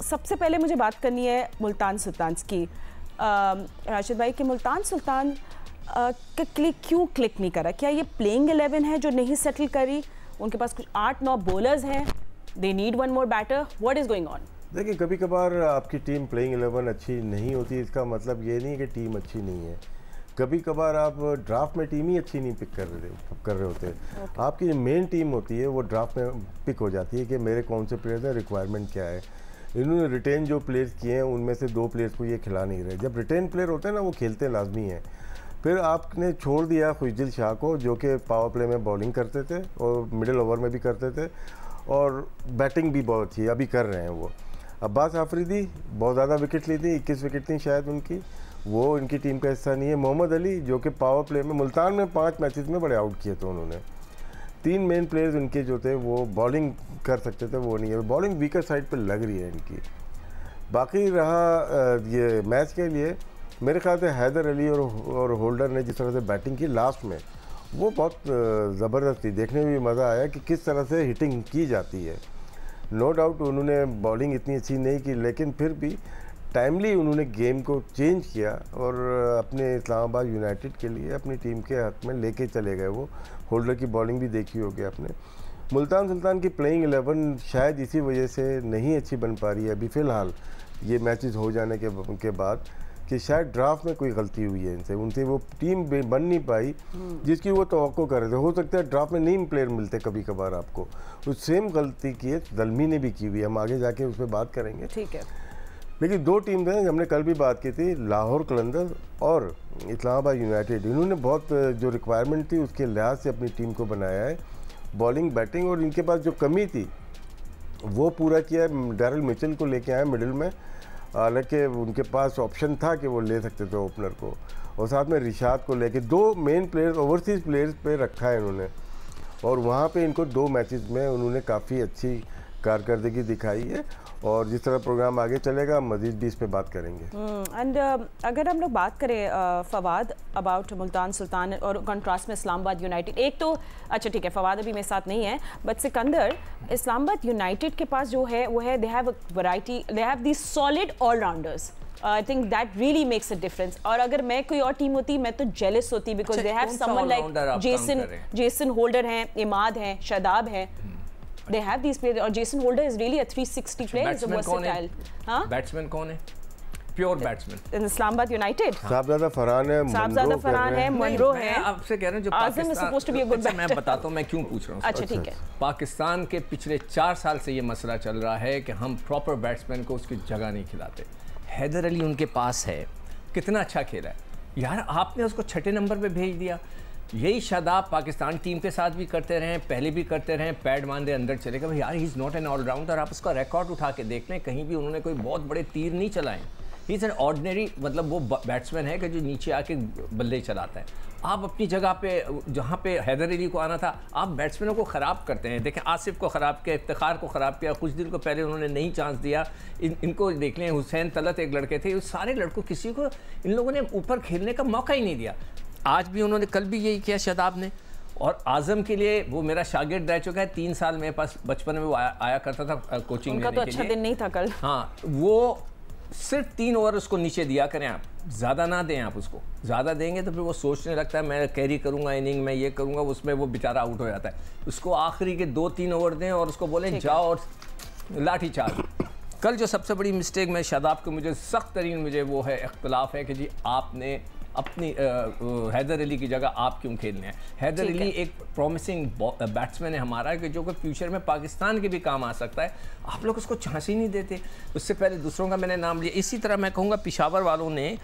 सबसे पहले मुझे बात करनी है मुल्तान सुल्तान की। राशिद भाई कि मुल्तान सुल्तान का क्यों क्लिक नहीं करा? क्या ये प्लेइंग 11 है जो नहीं सेटल करी? उनके पास कुछ 8-9 बॉलर्स हैं, they need one more batter, what is going on? देखिए, कभी कभार आपकी टीम प्लेइंग 11 अच्छी नहीं होती, इसका मतलब ये नहीं कि टीम अच्छी नहीं है। कभी कभार आप ड्राफ्ट में टीम ही अच्छी नहीं पिक कर रहे होते। आपकी जो मेन टीम होती है वो ड्राफ्ट में पिक हो जाती है कि मेरे कौन से प्लेयर्स हैं, रिक्वायरमेंट क्या है। इन्होंने रिटेन जो प्लेयर्स किए हैं उनमें से 2 प्लेयर्स को ये खिला नहीं रहे। जब रिटेन प्लेयर होते हैं ना, वो खेलते लाजमी हैं। फिर आपने छोड़ दिया खुशदिल शाह को, जो कि पावर प्ले में बॉलिंग करते थे और मिडिल ओवर में भी करते थे और बैटिंग भी बहुत अच्छी अभी कर रहे हैं वो। अब्बास आफरीदी बहुत ज़्यादा विकेट ली थी, 21 विकेट थी शायद उनकी, वो इनकी टीम का हिस्सा नहीं है। मोहम्मद अली जो कि पावर प्ले में मुल्तान में 5 मैचेस में बड़े आउट किए थे उन्होंने। 3 मेन प्लेयर्स उनके जो थे वो बॉलिंग कर सकते थे, वो नहीं है। बॉलिंग वीकर साइड पर लग रही है इनकी। बाकी रहा ये मैच के लिए, मेरे ख्याल से हैदर अली और होल्डर ने जिस तरह से बैटिंग की लास्ट में, वो बहुत ज़बरदस्त थी। देखने में भी मज़ा आया कि किस तरह से हिटिंग की जाती है। नो डाउट उन्होंने बॉलिंग इतनी अच्छी नहीं की, लेकिन फिर भी टाइमली उन्होंने गेम को चेंज किया और अपने इस्लामाबाद यूनाइटेड के लिए अपनी टीम के हक में लेके चले गए। वो होल्डर की बॉलिंग भी देखी होगी आपने। मुल्तान सुल्तान की प्लेइंग 11 शायद इसी वजह से नहीं अच्छी बन पा रही है अभी फ़िलहाल, ये मैचेस हो जाने के बाद, कि शायद ड्राफ्ट में कोई गलती हुई है उनसे वो टीम बन नहीं पाई जिसकी वो तवक्को कर रहे थे। हो सकता है ड्राफ्ट में नहीं प्लेयर मिलते कभी कभार आपको। उस सेम गलती की है दलमी ने भी की हुई है, हम आगे जाके उस पर बात करेंगे, ठीक है। लेकिन 2 टीम हैं, हमने कल भी बात की थी, लाहौर कलंदर्स और इस्लामाबाद यूनाइटेड। इन्होंने बहुत जो रिक्वायरमेंट थी उसके लिहाज से अपनी टीम को बनाया है, बॉलिंग बैटिंग, और इनके पास जो कमी थी वो पूरा किया है। डैरल मिचेल को लेके आए मिडिल में, हालांकि उनके पास ऑप्शन था कि वो ले सकते थे ओपनर को, और साथ में रिशाद को लेके 2 मेन प्लेयर्स ओवरसीज़ प्लेयर्स पे रखा है इन्होंने, और वहाँ पे इनको 2 मैचेस में उन्होंने काफ़ी अच्छी कारकर्दगी दिखाई है। और जिस तरह प्रोग्राम आगे चलेगा मज़ीद भी इस पे बात करेंगे। एंड अगर हम लोग बात करें फवाद अबाउट मुल्तान सुल्तान और कंट्रास्ट में इस्लामाबाद यूनाइटेड, एक तो अच्छा ठीक है फवाद अभी मेरे साथ नहीं है, बट सिकंदर, इस्लामाबाद यूनाइटेड के पास जो है वो है, they have variety, they have the solid allrounders. I think that really makes a difference. और अगर मैं कोई और टीम होती मैं तो जेलस होती, because they have someone like Jason holder हैं, इमाद हैं, शादाब हैं, they have these players, और Jason Holder is really a 360 player, is a versatile। हाँ, बैट्समैन कौन है? Pure batsman Islamabad United. Sahibzada Farhan है, साहबजादा फरहान है, मनरो है। मैं आपसे कह रहा हूँ जो आज़म is supposed to be a good batter। मैं बताता हूँ मैं क्यों पूछ रहा हूँ। अच्छा ठीक है। पाकिस्तान के पिछले 4 साल से ये मसला चल रहा है कि हम प्रॉपर बैट्समैन को उसकी जगह नहीं खिलाते। हैदर अली उनके पास है, कितना अच्छा खेला है यार, आपने उसको 6ठे नंबर पे भेज दिया। यही शादाब पाकिस्तान टीम के साथ भी करते रहे, पहले भी करते रहे, पैड मान दे अंदर चलेगा भाई यार, he is not an allrounder. आप उसका रिकॉर्ड उठा के देख लें, कहीं भी उन्होंने कोई बहुत बड़े तीर नहीं चलाए। ही इज़ एन ऑर्डिनरी, मतलब वो बैट्समैन है कि जो नीचे आके बल्ले चलाता है। आप अपनी जगह पे जहाँ पे हैदर अली को आना था, आप बैट्समैनों को ख़राब करते हैं। देखें आसिफ को ख़राब किया, इफ्तिखार को ख़राब किया, कुछ दिन को पहले उन्होंने नहीं चांस दिया। इनको देख लें, हुसैन तलत एक लड़के थे, उस सारे लड़कों किसी को इन लोगों ने ऊपर खेलने का मौका ही नहीं दिया। आज भी उन्होंने, कल भी यही किया शादाब ने। और आज़म के लिए वो मेरा शागिर्द रह चुका है, 3 साल मेरे पास बचपन में वो आया करता था कोचिंग उनका लेने तो के अच्छा लिए। दिन नहीं था कल। हाँ, वो सिर्फ 3 ओवर उसको नीचे दिया करें आप, ज़्यादा ना दें आप उसको। ज़्यादा देंगे तो फिर वो सोचने लगता है मैं कैरी करूँगा इनिंग, मैं ये करूँगा, उसमें वो बेचारा आउट हो जाता है। उसको आखिरी के 2-3 ओवर दें और उसको बोलें जाओ और लाठी चार्ज। कल जो सबसे बड़ी मिस्टेक में शादाब को मुझे सख्त तरीन मुझे वो है इख्तलाफ है कि जी आपने अपनी हैदर अली की जगह आप क्यों खेलने हैं। हैदर अली एक प्रॉमिसिंग बैट्समैन है हमारा कि जो कि फ्यूचर में पाकिस्तान के भी काम आ सकता है। आप लोग उसको चांस ही नहीं देते। उससे पहले दूसरों का मैंने नाम लिया। इसी तरह मैं कहूँगा पिशावर वालों ने,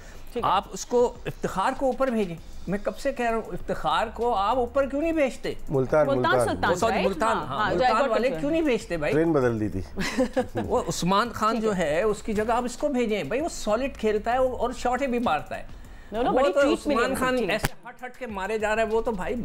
आप उसको इफ्तिखार को ऊपर भेजें। मैं कब से कह रहा हूँ इफ्तिखार को आप ऊपर क्यों नहीं भेजते? मुल्तान वाले क्यों नहीं भेजते भाई? ट्रेन बदल दी थी। वो उस्मान खान जो है उसकी जगह आप इसको भेजें भाई, वो सॉलिड खेलता है और शॉटें भी मारता है। वो तो उस्मान खान ऐसे हट के मारे जा रहा है। वो तो भाई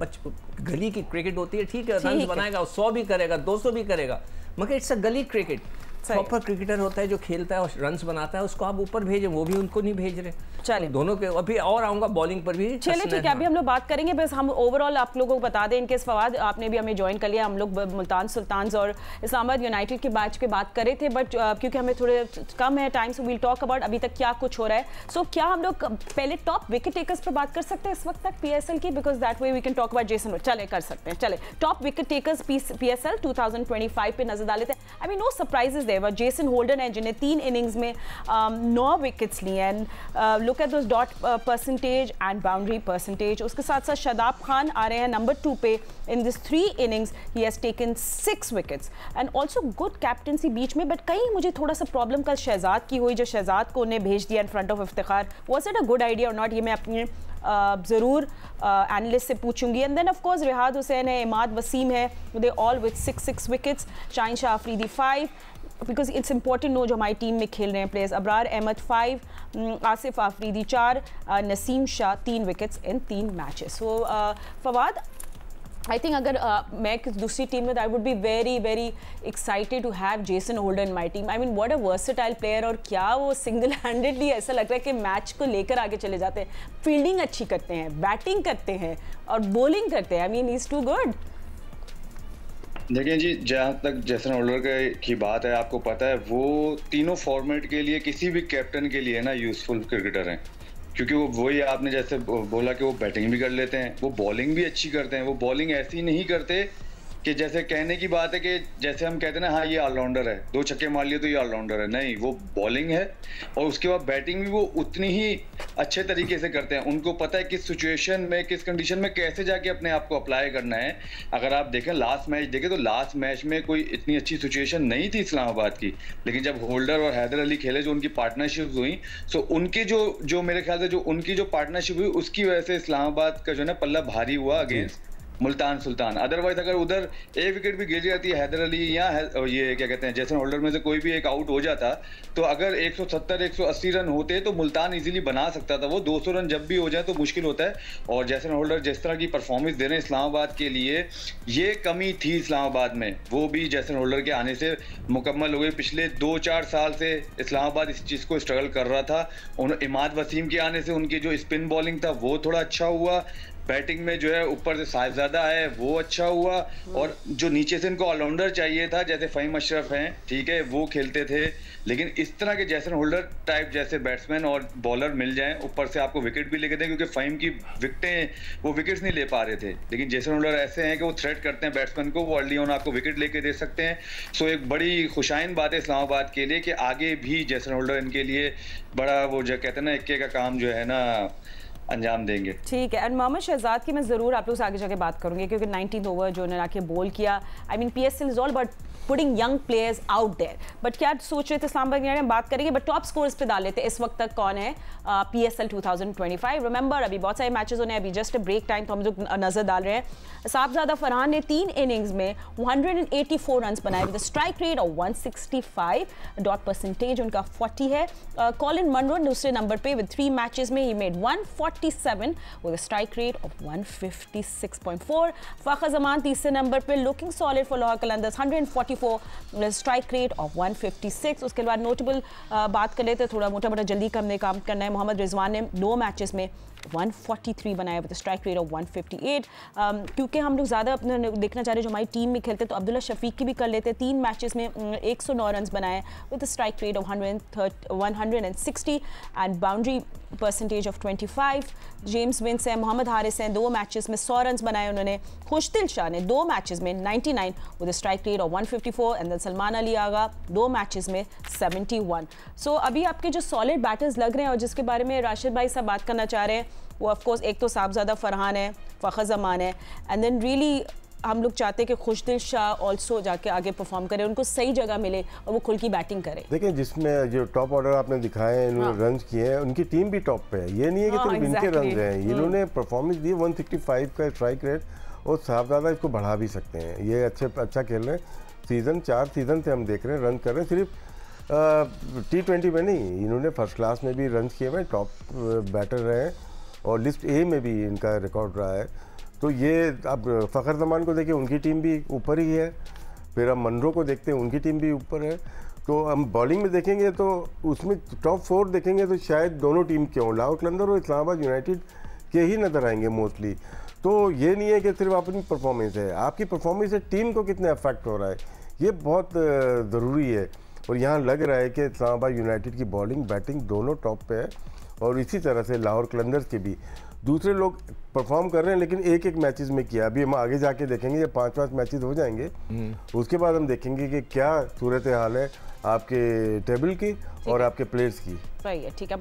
गली की क्रिकेट होती है, ठीक है, रन बनाएगा, 100 भी करेगा, 200 भी करेगा, मगर इट्स अ गली क्रिकेट। प्रॉपर क्रिकेटर होता है जो खेलता है और रन्स बनाता है, उसको आप ऊपर भेजें, वो भी उनको नहीं भेज रहे। चलिए दोनों के अभी और आऊँगा बॉलिंग पर भी। चलिए ठीक है, अभी हम लोग बात करेंगे, बस हम ओवरऑल आप लोगों को बता दें इनके फवाद, आपने भी हमें ज्वाइन कर लिया, हम लोग मुल्तान सुल्तान्स और इस्लामाबाद यूनाइटेड के मैच पे बात कर रहे थे, बट क्योंकि हमें थोड़े कम है time, so we'll talk about अभी तक क्या कुछ हो रहा है। सो क्या हम लोग पहले टॉप विकेट टेकर्स पर बात कर सकते हैं इस वक्त तक PSL की, because that way we can talk about Jason. चले कर सकते हैं, चले टॉप विकेट टेकर्स PSL 2025 पे नजर डाल लेते हैं। I mean no surprises there, Jason Holden है जिन्हें 3 इनिंग्स में 9 विकेट्स लिए हैं। Look at those dot percentage and boundary percentage. उसके साथ साथ शादाब खान आ रहे हैं नंबर 2 पे। In this 3 innings he has taken 6 wickets and also good captaincy बीच में, बट कहीं मुझे थोड़ा सा प्रॉब्लम कल शहजाद की हुई, जो शहजाद को उन्हें भेज दिया in front of Iftikhar. Was it a good idea और नॉट, ये मैं अपने ज़रूर एनालिस्ट से पूछूंगी। And then of course Rihad Hussain है, इमाद वसीम है, they all with 6 wickets. Shaheen Shah Afridi 5, because it's important know जो हमारी टीम में खेल रहे हैं players. Abrar Ahmed 5, Asif Afridi 4, Naseem Shah 3 wickets in 3 matches. So Fawad, I think अगर मैं दूसरी टीम में, I would be very very excited to have Jason Holder in my team. I mean what a versatile player, और क्या वो सिंगल हैंडेडली ऐसा लग रहा है कि मैच को लेकर आगे चले जाते हैं। फील्डिंग अच्छी करते हैं, बैटिंग करते हैं और बॉलिंग करते हैं। I mean he is too good. देखिए जी, जहाँ तक जेसन होल्डर की बात है, आपको पता है वो तीनों फॉर्मेट के लिए किसी भी कैप्टन के लिए ना यूजफुल क्रिकेटर हैं, क्योंकि वो वही आपने जैसे बोला कि वो बैटिंग भी कर लेते हैं, वो बॉलिंग भी अच्छी करते हैं। वो बॉलिंग ऐसी नहीं करते कि जैसे कहने की बात है कि जैसे हम कहते हैं ना, हाँ ये ऑलराउंडर है, 2 छक्के मार लिए तो ये ऑलराउंडर है। नहीं, वो बॉलिंग है और उसके बाद बैटिंग भी वो उतनी ही अच्छे तरीके से करते हैं। उनको पता है किस सिचुएशन में, किस कंडीशन में कैसे जाके अपने आप को अप्लाई करना है। अगर आप देखें लास्ट मैच देखें तो लास्ट मैच में कोई इतनी अच्छी सिचुएशन नहीं थी इस्लामाबाद की, लेकिन जब होल्डर और हैदर अली खेले, जो उनकी पार्टनरशिप हुई, सो उनकी जो मेरे ख्याल से जो उनकी जो पार्टनरशिप हुई, उसकी वजह से इस्लामाबाद का जो है ना पल्ला भारी हुआ अगेंस्ट मुल्तान सुल्तान। अदरवाइज अगर उधर 1 विकेट भी गिर जाती है हैदर अली या ये क्या कहते हैं जेसन होल्डर में से कोई भी एक आउट हो जाता, तो अगर 170-180 रन होते तो मुल्तान इजीली बना सकता था। वो 200 रन जब भी हो जाए तो मुश्किल होता है। और जेसन होल्डर जिस तरह की परफॉर्मेंस दे रहे हैं इस्लामाबाद के लिए, ये कमी थी इस्लामाबाद में, वो भी जेसन होल्डर के आने से मुकम्मल हो गई। पिछले 2-4 साल से इस्लामाबाद इस चीज़ को स्ट्रगल कर रहा था। इमाद वसीम के आने से उनकी जो स्पिन बॉलिंग था वो थोड़ा अच्छा हुआ, बैटिंग में जो है ऊपर से साहिबजादा है वो अच्छा हुआ, और जो नीचे से इनको ऑलराउंडर चाहिए था जैसे फ़हीम अशरफ हैं, ठीक है, वो खेलते थे। लेकिन इस तरह के जेसन होल्डर टाइप जैसे बैट्समैन और बॉलर मिल जाएं, ऊपर से आपको विकेट भी लेके दें, क्योंकि फ़हीम की विकेटें वो विकेट्स नहीं ले पा रहे थे, लेकिन जेसन होल्डर ऐसे हैं कि वो थ्रेट करते हैं बैट्समैन को, वो अर्ली ऑन आपको विकेट लेके दे सकते हैं। सो एक बड़ी खुशाइन बात है इस्लामाबाद के लिए कि आगे भी जेसन होल्डर इनके लिए बड़ा वो जो कहते हैं ना इक्के का काम जो है ना अंजाम देंगे। ठीक है। एंड मोहम्मद शहजाद की मैं ज़रूर आप लोग से आगे जाके बात करूंगी, क्योंकि 19th ओवर जो उन्होंने आके बॉल किया, I mean PSL is all about putting young players out there. But क्या सोच रहे थे इस्लामाबाद में बात करेंगे, बट टॉप स्कोर्स पे डाल लेते इस वक्त तक कौन है PSL 2025। रिमेंबर अभी बहुत सारे मैचेस होने, अभी जस्ट ब्रेक टाइम तो हम लोग नजर डाल रहे हैं। साहबजादा फरहान ने 3 इनिंग्स में 184 रन बनाए with strike rate of 165, dot percentage उनका 40 है। कॉलिन मनरो दूसरे नंबर पे विद 3 मैचेस में he made 147 with strike rate of 156.4। Fakhar Zaman तीसरे नंबर पे looking solid for Lahore Qalandars 144 strike rate of 156। उसके बाद नोटेबल बात कर लेते, थोड़ा मोटा मोटा जल्दी हमने काम करना है। मोहम्मद रिजवान ने 2 मैचेस में 143 बनाया विद स्ट्राइक रेट ऑफ 158। क्योंकि हम लोग ज़्यादा अपना देखना चाह रहे हैं जो हमारी टीम में खेलते हैं, तो अब्दुल्ला शफीक की भी कर लेते हैं। 3 मैचेस में 109 रन बनाए with strike rate of 160 and boundary percentage of 25। James Vince हैं, मोहम्मद हारिस हैं, 2 मैचेस में 100 रन बनाए उन्होंने। खुशदिल शाह ने 2 मैचेस में 99 with strike rate of 154 and then Salman Ali Agha 2 matches में 71। सो अभी आपके जो सॉलिड बैटर्स लग रहे हैं और जिसके बारे में राशिद भाई साहब बात करना चाह रहे हैं, वो ऑफकोर्स एक तो साहबजादा फरहान है, फ़खर जमान है, एंड देन रियली हम लोग चाहते हैं कि खुशदिल शाह ऑल्सो जाके आगे परफॉर्म करे, उनको सही जगह मिले और वो खुल की बैटिंग करे। देखिए, जिसमें जो टॉप ऑर्डर आपने दिखाए हैं, इन्होंने रन किए हैं, उनकी टीम भी टॉप पे है। ये नहीं है कि सिर्फ इनके रन हैं, इन्होंने परफॉर्मेंस दी 165 का स्ट्राइक रेट, और साहबजादा इसको बढ़ा भी सकते हैं। ये अच्छा खेल रहे हैं। 4 सीज़न से हम देख रहे हैं रन कर रहे हैं, सिर्फ T20 में नहीं, इन्होंने फर्स्ट क्लास में भी रन किए हुए, टॉप बैटर रहे हैं, और लिस्ट ए में भी इनका रिकॉर्ड रहा है। तो ये अब फ़खर जमान को देखिए, उनकी टीम भी ऊपर ही है। फिर अब मनरो को देखते हैं, उनकी टीम भी ऊपर है। तो हम बॉलिंग में देखेंगे तो उसमें टॉप 4 देखेंगे तो शायद दोनों टीम के हों, लाहौर कलंदर और इस्लामाबाद यूनाइटेड के ही नज़र आएंगे मोस्टली। तो ये नहीं है कि सिर्फ अपनी परफॉर्मेंस है, आपकी परफॉर्मेंस से टीम को कितना अफेक्ट हो रहा है, ये बहुत ज़रूरी है। और यहाँ लग रहा है कि इस्लामाबाद यूनाइटेड की बॉलिंग बैटिंग दोनों टॉप पे है, और इसी तरह से लाहौर कलंदर्स के भी दूसरे लोग परफॉर्म कर रहे हैं, लेकिन एक एक मैचेस में किया। अभी हम आगे जाके देखेंगे, ये 5-5 मैचेस हो जाएंगे, उसके बाद हम देखेंगे कि क्या सूरत हाल है आपके टेबल की और आपके प्लेयर्स की। सही है, ठीक है।